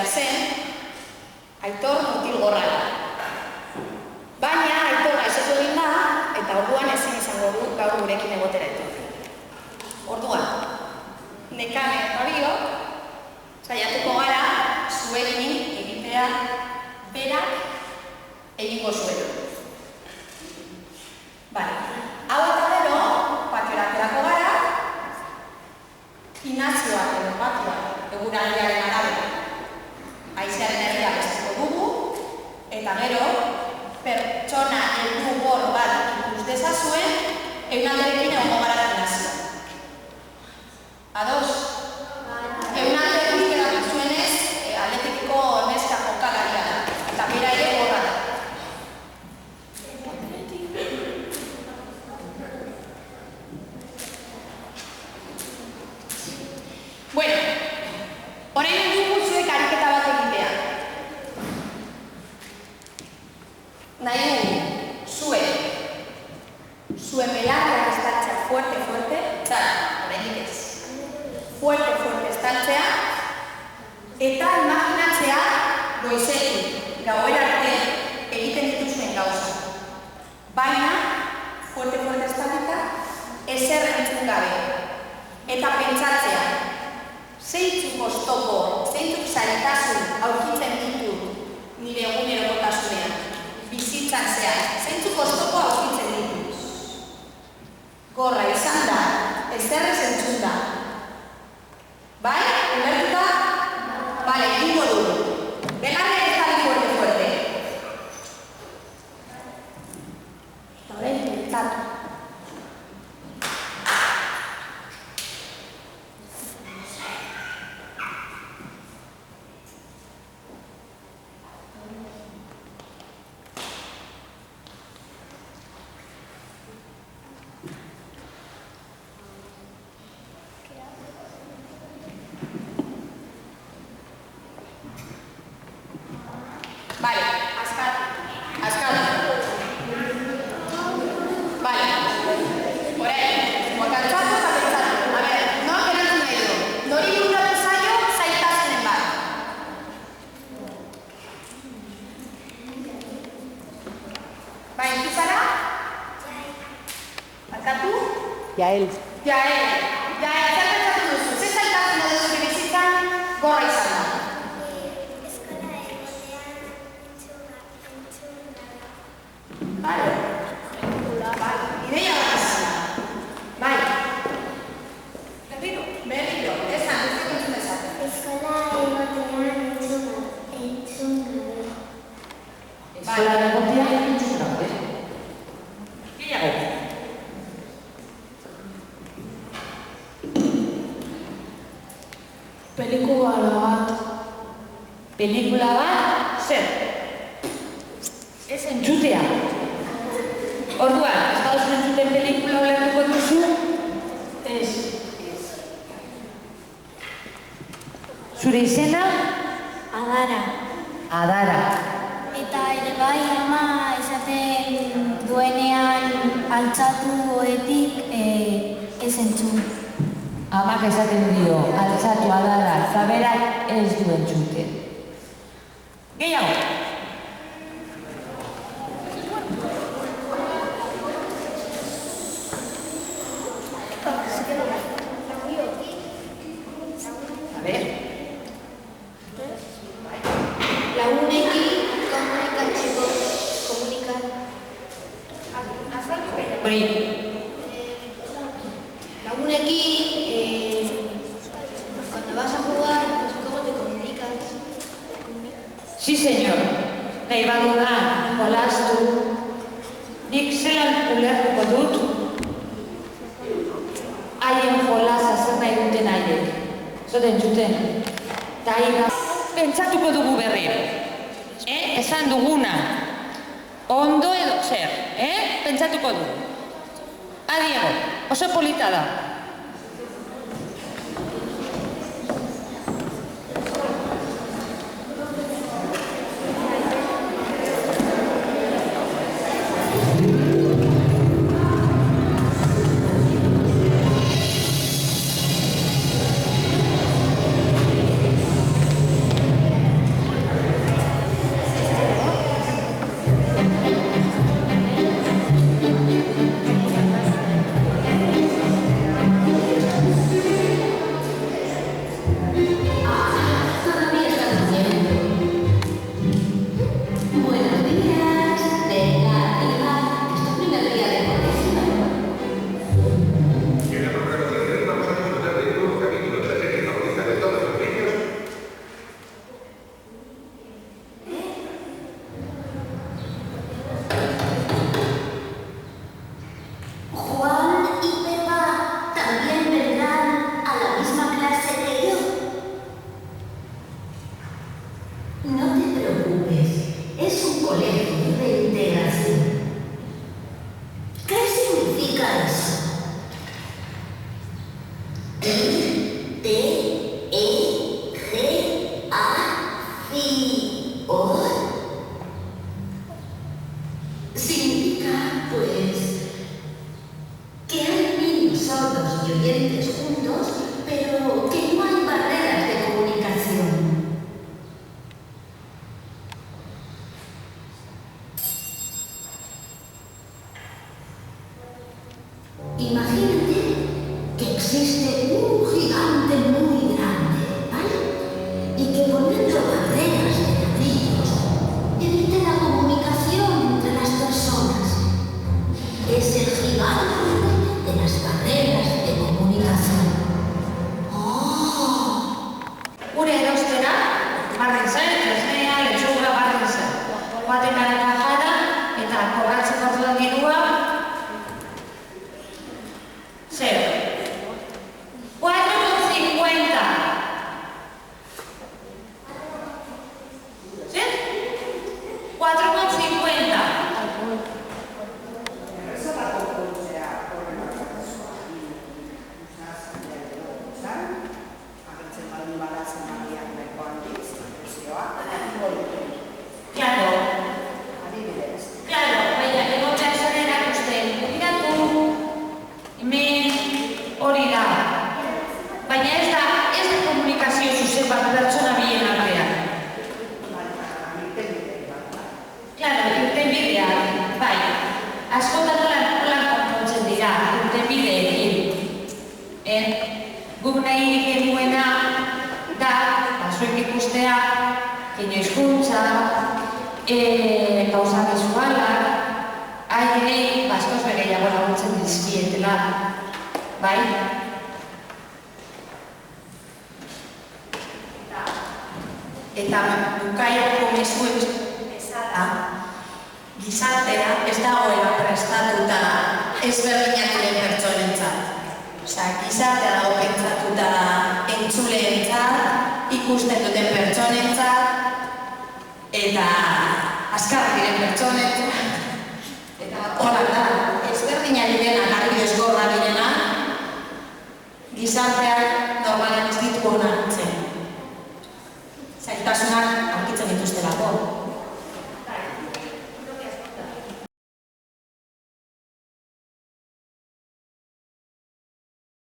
zen, Aitor mutilgorra da. Baina Aitor gaixotu egin da, eta orduan ezin izango du gaur gurekin egotera etorri. Orduan, Nekane eta biok, saiatuko gara zuekin egitea berak egingo zuen. Hau eta gero, patiora aterako gara, gimnasioak edo patioak eguraldiaren arabera haizearen herria besteko dugu, eta gero, pertsona heldu gor bat ikus dezazuen, eunalderekin egongo gara gimnasioa. Ados? Eunalderekin egon zuenez, atletikiko neska jokalaria da, eta bera ere gorra da. Bueno, orain dugu zuek ariketa bat egitea. Nahi dugu, zuen belarrak estaltzea fuerte, orain ez. Fuerte estaltzea, eta imaginatzea goizetik, gauera arte egiten dituzuen gauza. Baina, fuerte estalita, ezer entzun gabe. Eta pentsatzea, zeintzuk oztopo, zeintzuk zailtasun aurkitzen ditu nire egunerokotasunean, bizitzan zehar, zeintzuk oztopo aurkitzen ditu. Gorra izan da, ezerrez entzun da. Bai? Ulertuta? Bale, egingo dugu. Belarre ez da fuerte. Eta horrein, pentsatu. Vale, askatu. Vale, orain, mokantzatu eta pentsatu. A ber, noak erantzun nahi du? Nori bururatu zaio zailtasunen bat? Bai, ikizara? Askatu? Jael, zer pentsatu duzu? Ze zailtasun duzu bizitzan gorra izan da? Ideia bat izan da. Bai. Berriro, esan, ez entzun dezaten. Eskola egotean entzun gabe. eskola egotea entzun gabe. Gehiago. Pelikula bat, zer? Ez entzutea. Orduan, ez gauz entzuten pelikula ulertuko duzu? Ez. Zure izena? Adara. Eta ere bai ama esaten duenean altxatuetik ez entzun. Amak esaten dio, altzatu Adara, zaberak ez du entzuten. Gehiago. A ver. Lagunekin komunikatzeko Hori. Lagunekin cuando vas a jugar, pues cómo te comunicas. Sí, señor. Nahi badu da, jolastu. Nik zelan ulertuko dut. Haien jolasa zer nahi duten haiek. Zoten zuten. Ta pentsatuko dugu berriro. Esan duguna. Ondo edo zer. Pentsatuko dugu. Adiego, oso polita da. Gure erostera, bardin zen, tresnea, letxuga, bardin zen. Baten gara kajara, eta kobratzen orduan dirua, 0. 4,50. ¿Sí? 4,50. Claro. Claro, baina, egotza esan erakusten. Begiratu, hemen hori da. Baina ez da komunikazio zuzen bat pertsona bien artean. Claro, irtenbideak, bai. Askotan holan konpontzen dira, irtenbideekin. Guk nahi genuena da, zuek ikustea, keino hizkuntza, gauza bisualak, haiei askoz gehiago laguntzen dizkietela, bai? Eta bukaerako mezuen bezala, gizartea ez dagoela prestatuta ezberdinak diren pertsonentzat. Gizartea dago pentsatuta entzuleentzat, ikusten duten pertsonentzat, eta azkar diren pertsonentzat. Eta hola da, ezberdinak direnak, adibidez gorra direnak, gizarteak normalean ez ditu hona hartzen. Zailtasunak aurkitzen dituztelako.